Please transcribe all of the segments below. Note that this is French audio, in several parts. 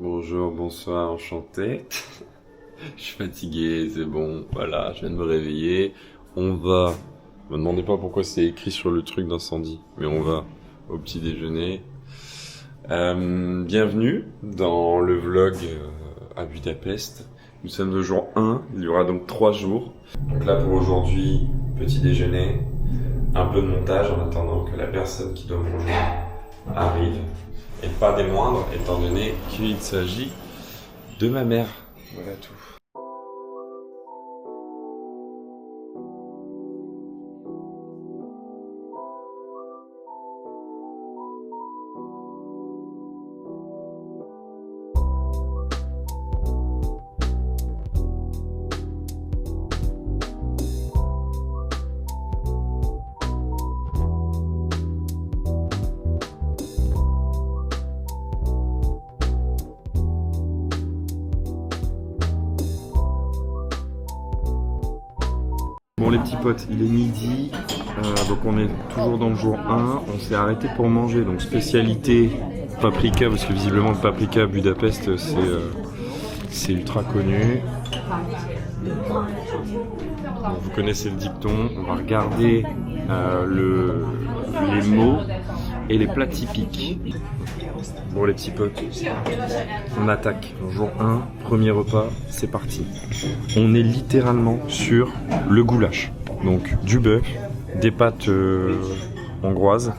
Bonjour, bonsoir, enchanté. Je suis fatigué, c'est bon, voilà, je viens de me réveiller. On va, me demandez pas pourquoi c'est écrit sur le truc d'incendie, mais on va au petit déjeuner. Bienvenue dans le vlog à Budapest. Nous sommes le jour 1, il y aura donc 3 jours. Donc là pour aujourd'hui, petit déjeuner, un peu de montage en attendant que la personne qui doit me rejoindre arrive. Et pas des moindres, étant donné qu'il s'agit de ma mère. Voilà tout. Bon les petits potes, il est midi, donc on est toujours dans le jour 1, on s'est arrêté pour manger, donc spécialité paprika, parce que visiblement le paprika à Budapest c'est ultra connu. Donc, vous connaissez le dicton, on va regarder les mots et les plats typiques. Bon les petits potes, on attaque. Jour 1, premier repas, c'est parti. On est littéralement sur le goulash. Donc du bœuf, des pâtes hongroises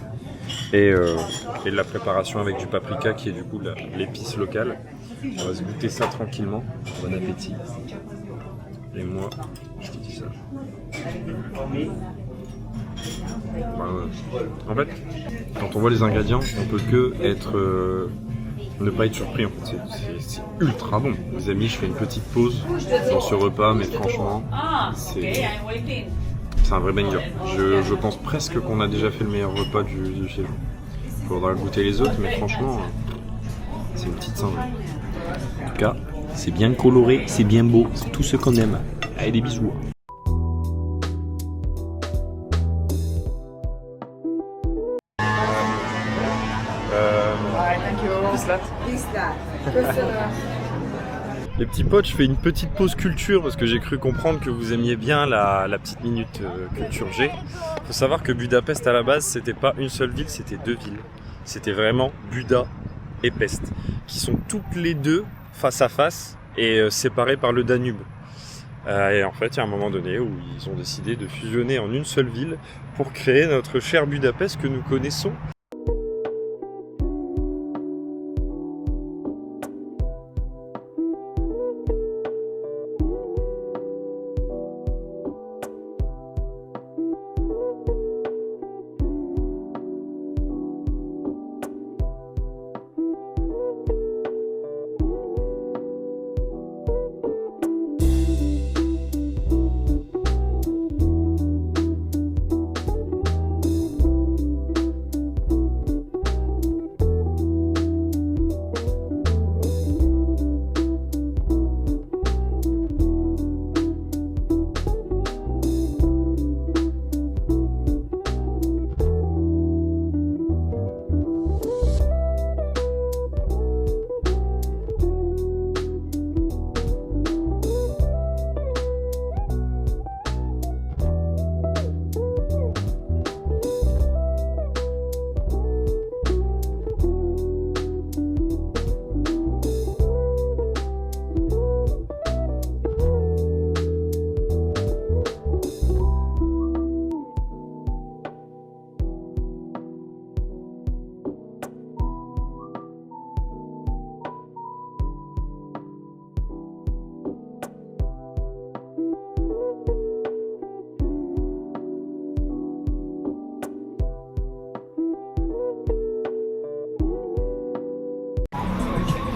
et de la préparation avec du paprika qui est du coup l'épice locale. On va se goûter ça tranquillement. Bon appétit. Et moi, je te dis ça. En fait, quand on voit les ingrédients, on peut que ne pas être surpris. En fait, c'est ultra bon. Les amis, je fais une petite pause dans ce repas, mais franchement, c'est un vrai banger. Je pense presque qu'on a déjà fait le meilleur repas du chez nous. Il faudra goûter les autres, mais franchement, c'est une petite singerie. En tout cas, c'est bien coloré, c'est bien beau, c'est tout ce qu'on aime. Allez, des bisous. Les petits potes, je fais une petite pause culture parce que j'ai cru comprendre que vous aimiez bien la petite minute culture G. Il faut savoir que Budapest à la base, c'était pas une seule ville, c'était 2 villes. C'était vraiment Buda et Pest, qui sont toutes les deux face à face et séparées par le Danube. Et en fait, il y a un moment donné où ils ont décidé de fusionner en une seule ville pour créer notre cher Budapest que nous connaissons.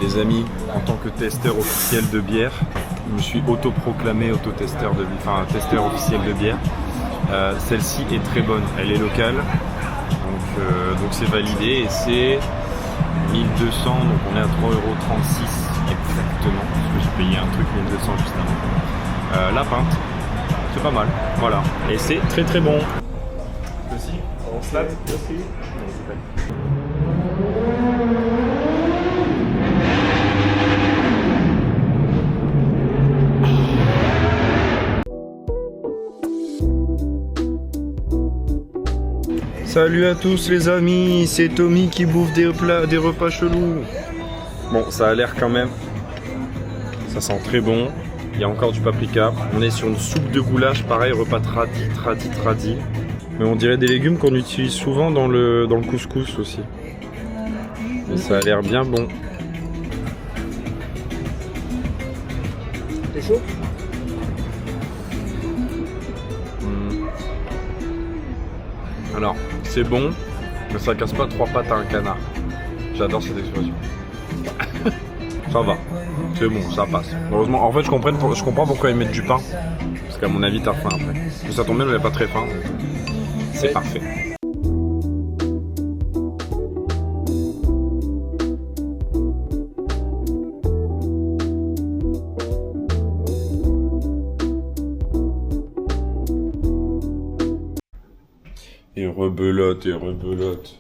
Les amis, en tant que testeur officiel de bière, je me suis autoproclamé testeur officiel de bière. Celle-ci est très bonne, elle est locale, donc c'est validé et c'est 1200, donc on est à 3,36 € exactement, parce que j'ai payé un truc 1200 juste avant. La pinte, c'est pas mal, voilà, et c'est très très bon. Aussi, on se lave aussi. Salut à tous les amis, c'est Tommy qui bouffe des repas chelous. Bon, ça a l'air quand même. Ça sent très bon. Il y a encore du paprika. On est sur une soupe de goulash, pareil, repas tradi. Mais on dirait des légumes qu'on utilise souvent dans le couscous aussi. Mais ça a l'air bien bon. C'est chaud? Alors, c'est bon, mais ça casse pas 3 pattes à un canard. J'adore cette expression. Ça va, c'est bon, ça passe. Heureusement, en fait, je comprends pourquoi ils mettent du pain. Parce qu'à mon avis, t'as faim après. Mais ça tombe bien, on n'est pas très faim. C'est parfait. Et rebelote.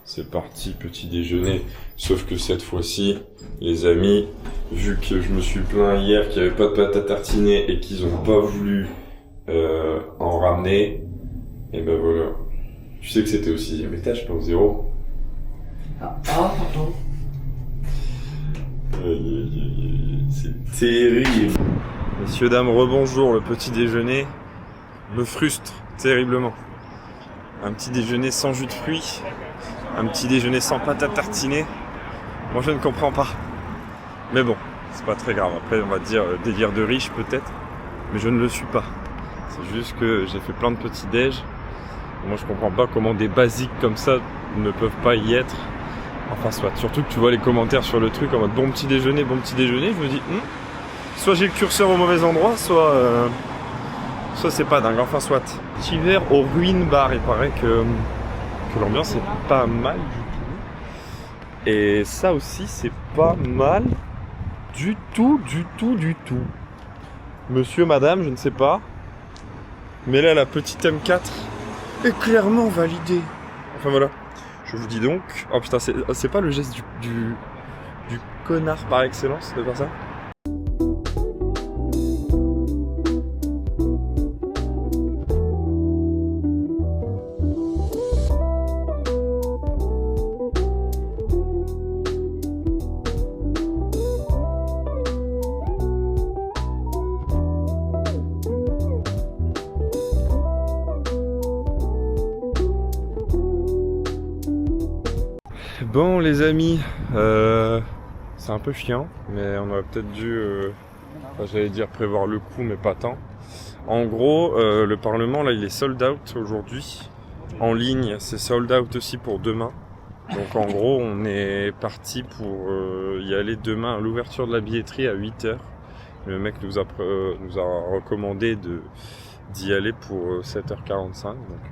C'est parti, petit déjeuner. Sauf que cette fois-ci, les amis, vu que je me suis plaint hier qu'il n'y avait pas de pâte à tartiner et qu'ils ont pas voulu en ramener, et ben voilà. Tu sais que c'était au 6e étage, pas au 0. Pardon. C'est terrible. Messieurs, dames, rebonjour. Le petit déjeuner me frustre terriblement. Un petit déjeuner sans jus de fruits, un petit déjeuner sans pâte à tartiner. Moi, je ne comprends pas. Mais bon, c'est pas très grave. Après, on va dire délire de riche peut-être, mais je ne le suis pas. C'est juste que j'ai fait plein de petits déj. Moi, je comprends pas comment des basiques comme ça ne peuvent pas y être. Enfin, soit. Surtout que tu vois les commentaires sur le truc en mode bon petit déjeuner. Je me dis, soit j'ai le curseur au mauvais endroit, soit c'est pas dingue. Enfin, soit. Petit verre au Ruin Bar. Il paraît que l'ambiance est pas mal du tout. Et ça aussi, c'est pas mal du tout. Monsieur, madame, je ne sais pas. Mais là, la petite M4 est clairement validée. Enfin, voilà. Je vous dis donc... Oh putain, c'est pas le geste du connard par excellence de faire ça? Bon les amis, c'est un peu chiant, mais on aurait peut-être dû, j'allais dire prévoir le coup, mais pas tant. En gros, le Parlement là, il est sold out aujourd'hui. En ligne, c'est sold out aussi pour demain. Donc en gros, on est parti pour y aller demain à l'ouverture de la billetterie à 8h. Le mec nous a recommandé d'y aller pour 7h45. Donc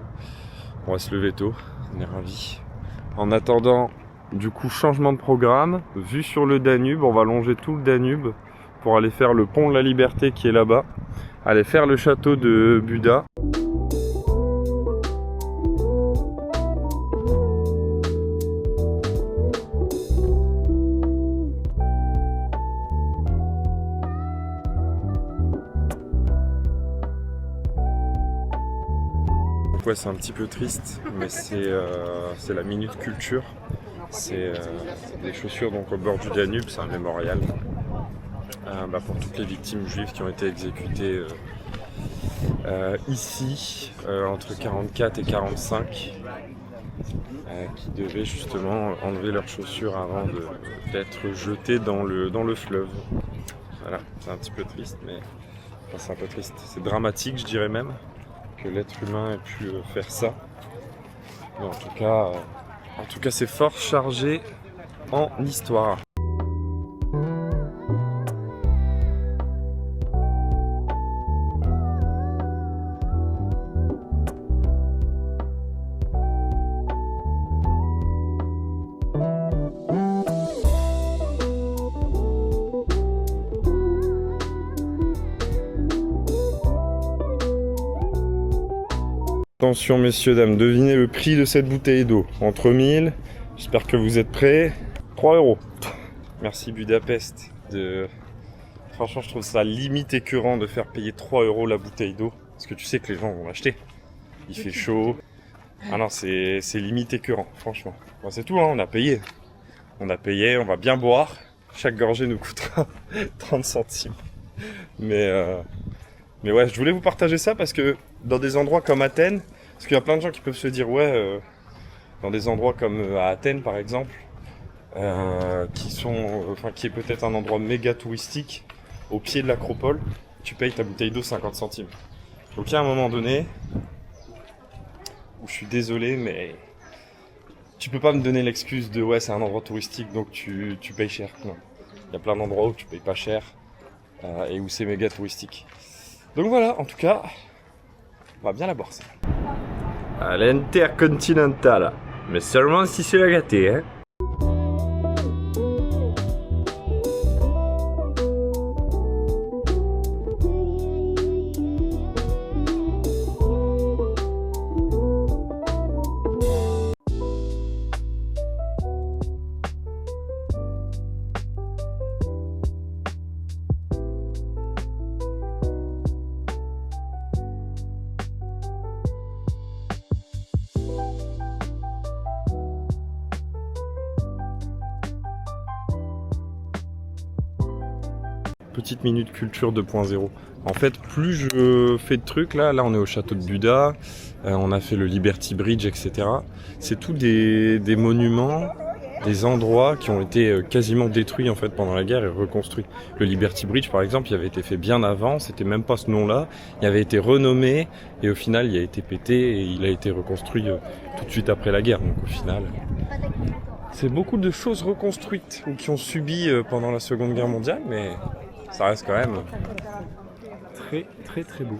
on va se lever tôt, on est ravis. En attendant, du coup, changement de programme, vue sur le Danube, on va longer tout le Danube pour aller faire le pont de la Liberté qui est là-bas, aller faire le château de Buda. Donc ouais, c'est un petit peu triste, mais c'est la minute culture. C'est des chaussures donc au bord du Danube, c'est un mémorial pour toutes les victimes juives qui ont été exécutées ici entre 44 et 45, qui devaient justement enlever leurs chaussures avant d'être jetées dans le fleuve. Voilà, c'est un petit peu triste, mais enfin, c'est un peu triste, c'est dramatique, je dirais même, que l'être humain ait pu faire ça. Mais en tout cas, c'est fort chargé en histoire. Attention messieurs, dames, devinez le prix de cette bouteille d'eau. Entre 1000, j'espère que vous êtes prêts. 3 €. Merci Budapest. Franchement, je trouve ça limite écœurant de faire payer 3 € la bouteille d'eau. Parce que tu sais que les gens vont l'acheter. Il fait chaud, Ah non, c'est limite écœurant, franchement. Bon, c'est tout, hein, on a payé. On a payé, on va bien boire. Chaque gorgée nous coûtera 30 centimes. Mais ouais, je voulais vous partager ça parce que dans des endroits comme Athènes, parce qu'il y a plein de gens qui peuvent se dire, ouais, dans des endroits comme à Athènes par exemple, qui est peut-être un endroit méga touristique, au pied de l'acropole, tu payes ta bouteille d'eau 50 centimes. Donc il y a un moment donné où je suis désolé, mais tu peux pas me donner l'excuse de ouais c'est un endroit touristique donc tu payes cher. Non. Il y a plein d'endroits où tu payes pas cher et où c'est méga touristique. Donc voilà, en tout cas, on va bien la boire ça. À l'Intercontinental, mais seulement si c'est la gâtée, hein. Petite minute culture 2.0. En fait, plus je fais de trucs, là on est au château de Buda, on a fait le Liberty Bridge, etc. C'est tout des monuments, des endroits qui ont été quasiment détruits en fait pendant la guerre et reconstruits. Le Liberty Bridge par exemple, il avait été fait bien avant, c'était même pas ce nom-là, il avait été renommé et au final il a été pété et il a été reconstruit tout de suite après la guerre. Donc au final, c'est beaucoup de choses reconstruites ou qui ont subi pendant la Seconde Guerre mondiale, mais ça reste quand même très très très beau.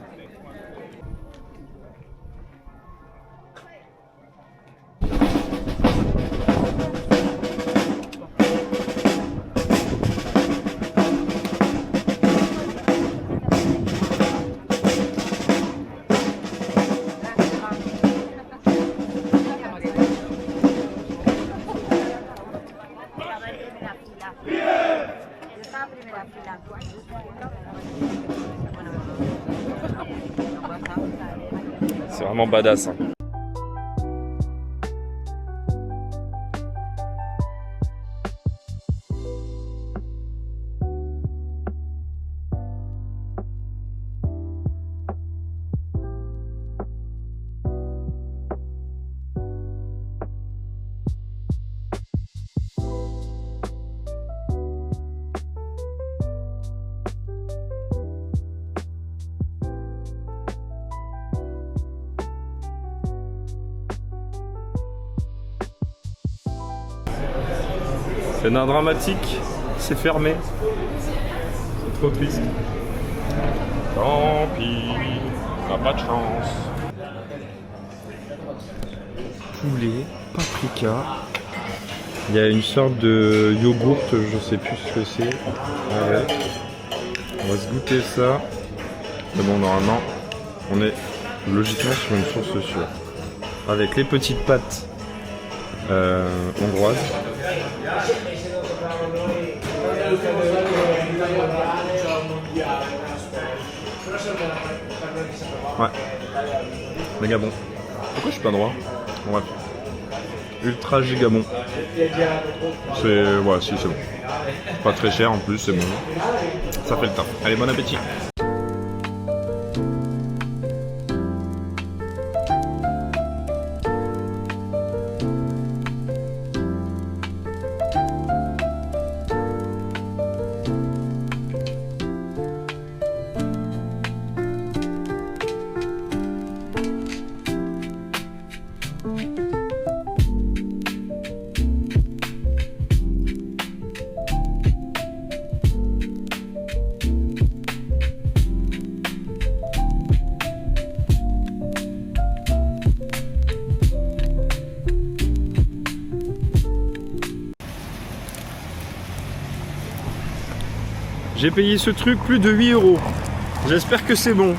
C'est vraiment badass, hein. C'est un dramatique, c'est fermé. C'est trop triste. Tant pis, on n'a pas de chance. Poulet, paprika. Il y a une sorte de yogourt, je sais plus ce que c'est. Ah ouais. On va se goûter ça. Mais bon, normalement, on est logiquement sur une source sûre. Avec les petites pâtes hongroises. Ouais. Méga bon. Pourquoi je suis pas droit? Ouais. Ultra giga bon. C'est... Ouais, si, c'est bon. Pas très cher en plus, c'est bon. Ça fait le temps. Allez, bon appétit. J'ai payé ce truc plus de 8 €. J'espère que c'est bon.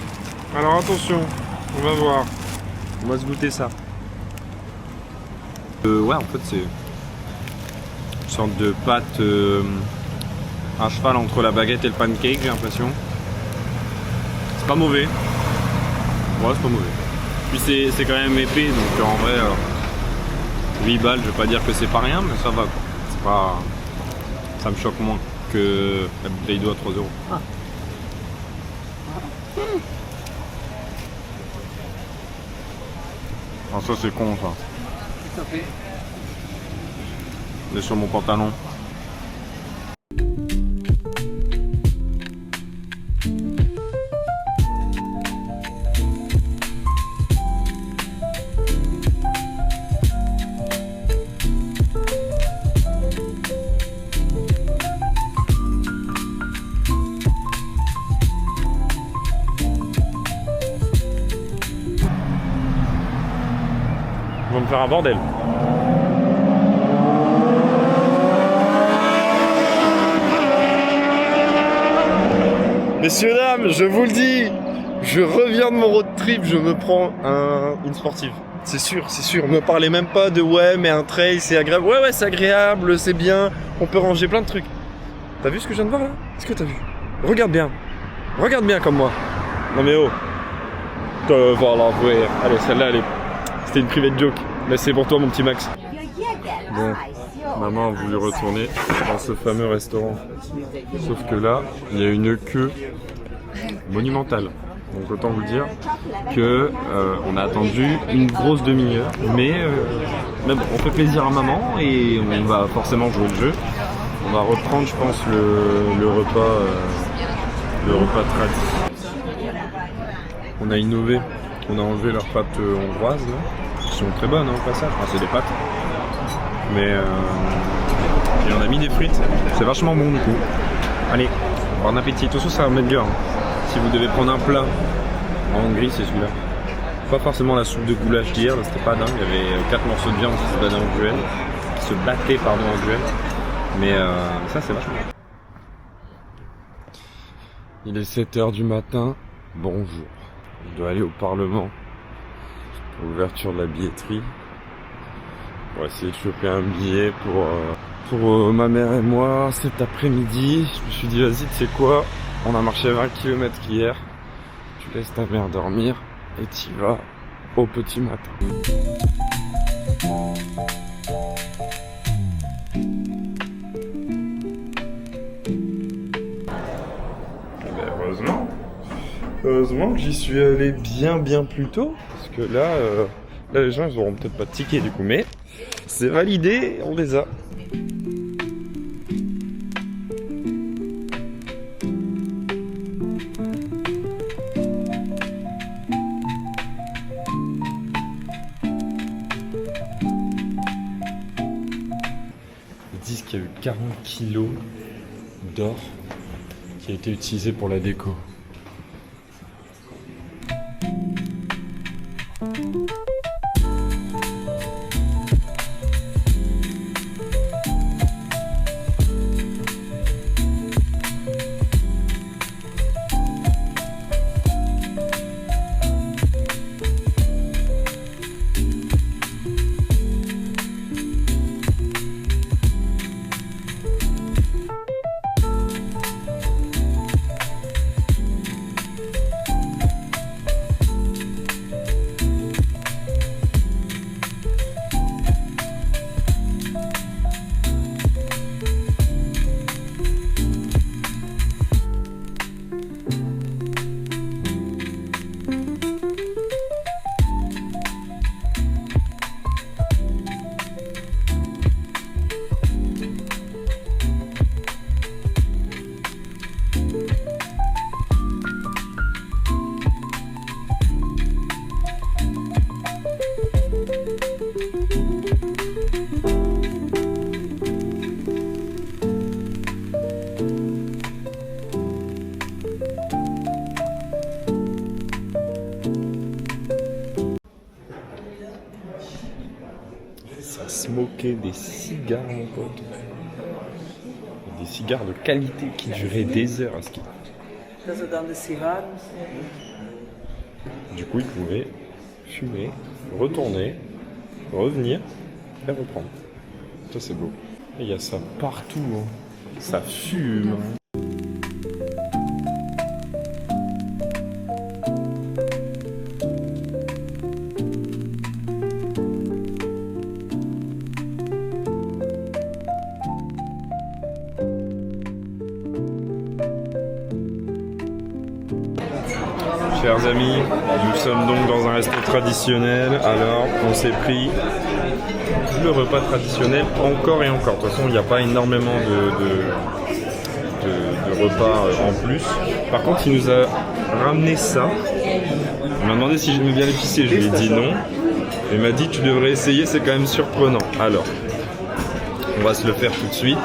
Alors attention, on va voir. On va se goûter ça. Ouais, en fait, c'est une sorte de pâte à cheval entre la baguette et le pancake, j'ai l'impression. C'est pas mauvais. Ouais, c'est pas mauvais. Puis c'est quand même épais, donc en vrai, 8 balles, je vais pas dire que c'est pas rien, mais ça va quoi. C'est pas... Ça me choque moins que la bouteille d'eau à 3 €. Ah. Ah, ça c'est con ça. Tout à fait. Il est sur mon pantalon. Ils vont me faire un bordel. Messieurs, dames, je vous le dis, je reviens de mon road trip, je me prends une sportive. C'est sûr, c'est sûr. Ne parlez même pas de ouais, mais un trail c'est agréable. Ouais, c'est agréable, c'est bien, on peut ranger plein de trucs. T'as vu ce que je viens de voir là? Est-ce que t'as vu? Regarde bien comme moi. Non mais oh. Voilà, ouais. Allez, celle-là, c'était une private joke. Mais c'est pour toi, mon petit Max. Bon, maman a voulu retourner dans ce fameux restaurant. Sauf que là, il y a une queue monumentale. Donc autant vous dire que on a attendu une grosse demi-heure. Mais bon, on fait plaisir à maman et on va forcément jouer le jeu. On va reprendre, je pense, le repas tradit. On a innové. On a enlevé leurs pâtes hongroises là. Qui sont très bonnes, hein, au passage. Enfin, c'est des pâtes. Mais et on a mis des frites. C'est vachement bon du coup. Allez, bon appétit. Tout ça, ça va mettre bien. Si vous devez prendre un plat en Hongrie, c'est celui-là. Pas forcément la soupe de goulash d'hier, c'était pas dingue. Il y avait 4 morceaux de viande qui se battaient en duel. En duel. Mais ça, c'est vachement bien. Il est 7 h du matin. Bonjour. Je dois aller au Parlement. Ouverture de la billetterie. On va essayer de choper un billet pour ma mère et moi cet après-midi. Je me suis dit vas-y, tu sais quoi, on a marché 20 km hier. Tu laisses ta mère dormir et t'y vas au petit matin. Eh ben, heureusement que j'y suis allé bien plus tôt. Parce que là les gens ils auront peut-être pas de ticket du coup, mais c'est validé, on les a. Ils disent qu'il y a eu 40 kilos d'or qui a été utilisé pour la déco. Smoker des cigares, mon pote. Des cigares de qualité qui duraient des heures à ski. Du coup, ils pouvaient fumer, retourner, revenir et reprendre. Ça, c'est beau. Et il y a ça partout. Hein. Ça fume. Chers amis, nous sommes donc dans un resto traditionnel. Alors, on s'est pris le repas traditionnel encore et encore. De toute façon, il n'y a pas énormément de repas en plus. Par contre, il nous a ramené ça. Il m'a demandé si j'aimais bien l'épicé. Je lui ai dit non. Il m'a dit tu devrais essayer, c'est quand même surprenant. Alors, on va se le faire tout de suite.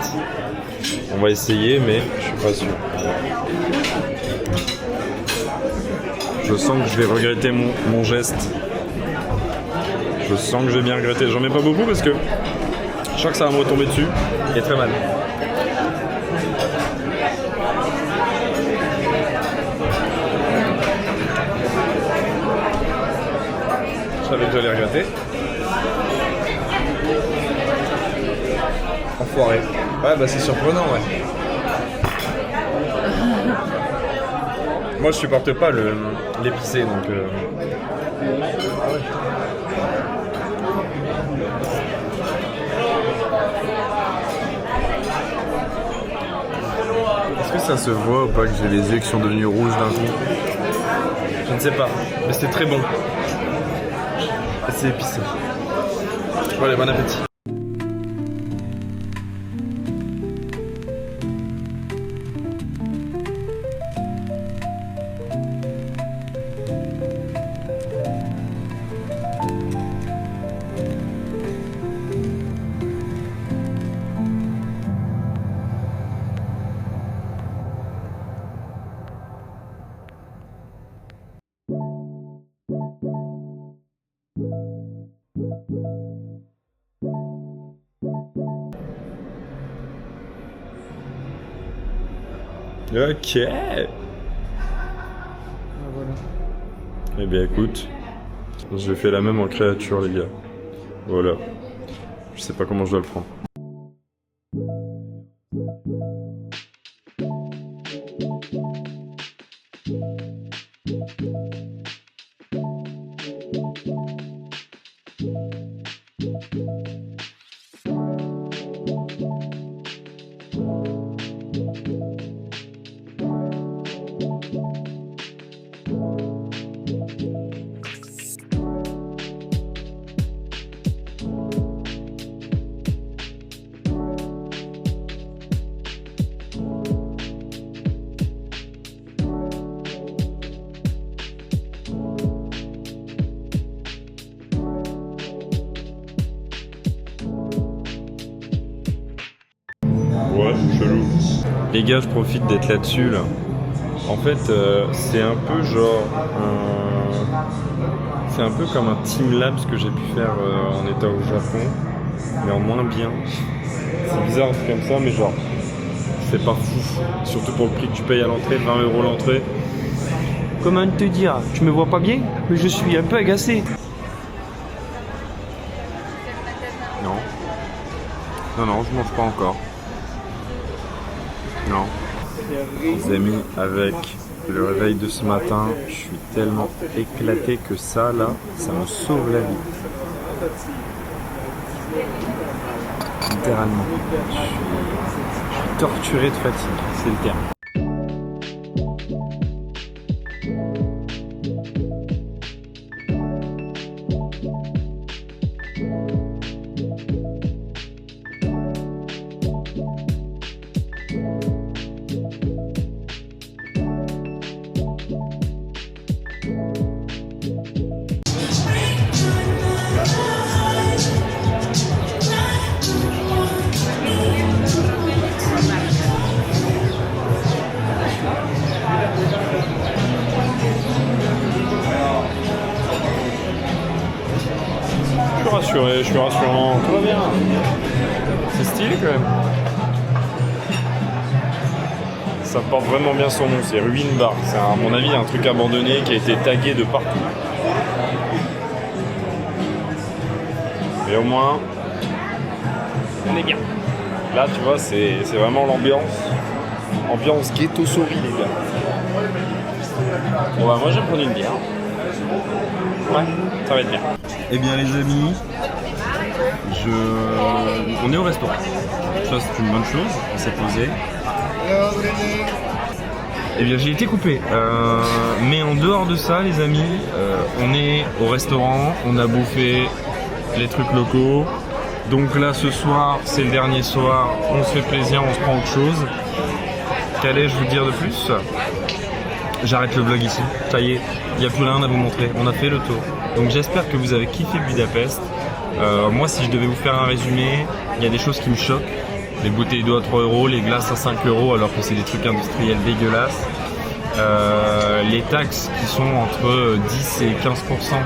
On va essayer, mais je suis pas sûr. Je sens que je vais regretter mon geste. Je sens que je vais bien regretter. J'en mets pas beaucoup parce que je sens que ça va me retomber dessus et très mal. Je savais que j'allais regretter. Enfoiré. Ouais, bah c'est surprenant, ouais. Moi, je supporte pas l'épicé, donc... Est-ce que ça se voit ou pas que j'ai les yeux qui sont devenus rouges d'un coup? Je ne sais pas, mais c'était très bon. Et c'est épicé. Voilà, bon appétit. Ok. Voilà. Eh bien écoute, j'ai fait la même en créature les gars. Voilà. Je sais pas comment je dois le prendre. Ouais, chelou. Les gars, je profite d'être là-dessus là. En fait, c'est un peu genre c'est un peu comme un Teamlabs que j'ai pu faire en étant au Japon, mais en moins bien. C'est bizarre comme ça, mais genre c'est pas fou. Surtout pour le prix que tu payes à l'entrée, 20 € l'entrée. Comment te dire? Tu me vois pas bien? Mais je suis un peu agacé. Non. Non, je mange pas encore. Non. Les amis, avec le réveil de ce matin, je suis tellement éclaté que ça, là, ça me sauve la vie. Littéralement. Je suis torturé de fatigue, c'est le terme. Je suis rassurant, tout va bien. C'est stylé quand même. Ça porte vraiment bien son nom, c'est Ruin Bar. C'est à mon avis un truc abandonné qui a été tagué de partout. Mais au moins, on est bien. Là tu vois, c'est vraiment l'ambiance. Ambiance ghetto souris les gars. Bon bah moi je vais prendre une bière. Ouais, ça va être bien. Eh bien les amis, on est au restaurant. Ça c'est une bonne chose, on s'est posé. Eh bien j'ai été coupé. Mais en dehors de ça les amis, on est au restaurant, on a bouffé les trucs locaux. Donc là ce soir c'est le dernier soir, on se fait plaisir, on se prend autre chose. Qu'allais-je vous dire de plus? J'arrête le vlog ici, ça y est, il n'y a plus rien à vous montrer, on a fait le tour. Donc j'espère que vous avez kiffé Budapest. Moi si je devais vous faire un résumé, il y a des choses qui me choquent. Les bouteilles d'eau à 3 €, les glaces à 5 € alors que c'est des trucs industriels dégueulasses. Les taxes qui sont entre 10 et 15%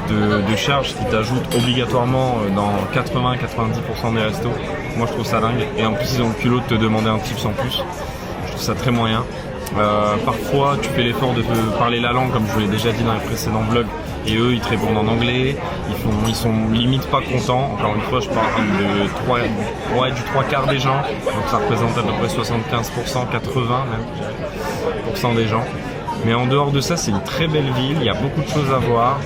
de charges qui t'ajoutent obligatoirement dans 80-90% des restos. Moi je trouve ça dingue. Et en plus ils ont le culot de te demander un tips en plus. Je trouve ça très moyen. Parfois tu fais l'effort de parler la langue comme je vous l'ai déjà dit dans les précédents vlogs et eux ils te répondent en anglais, ils sont limite pas contents. Encore une fois je parle du 3/4 des gens, donc ça représente à peu près 75%, 80 même % des gens. Mais en dehors de ça c'est une très belle ville, il y a beaucoup de choses à voir,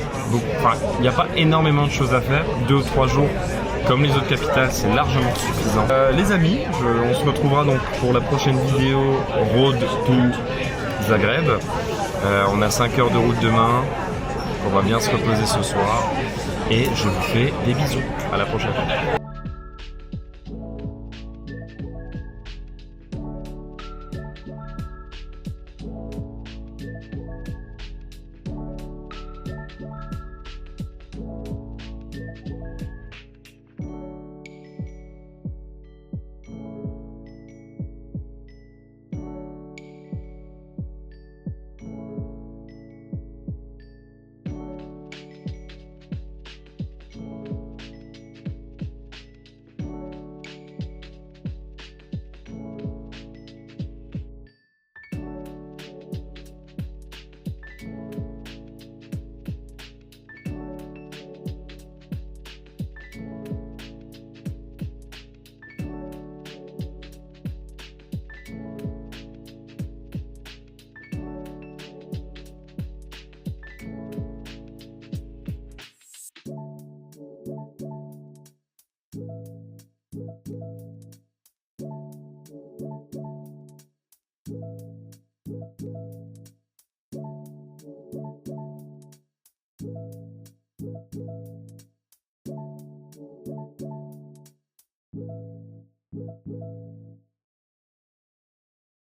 il n'y a pas énormément de choses à faire, 2 ou 3 jours. Comme les autres capitales, c'est largement suffisant. Les amis, on se retrouvera donc pour la prochaine vidéo Road to Zagreb. On a 5 heures de route demain. On va bien se reposer ce soir. Et je vous fais des bisous. À la prochaine.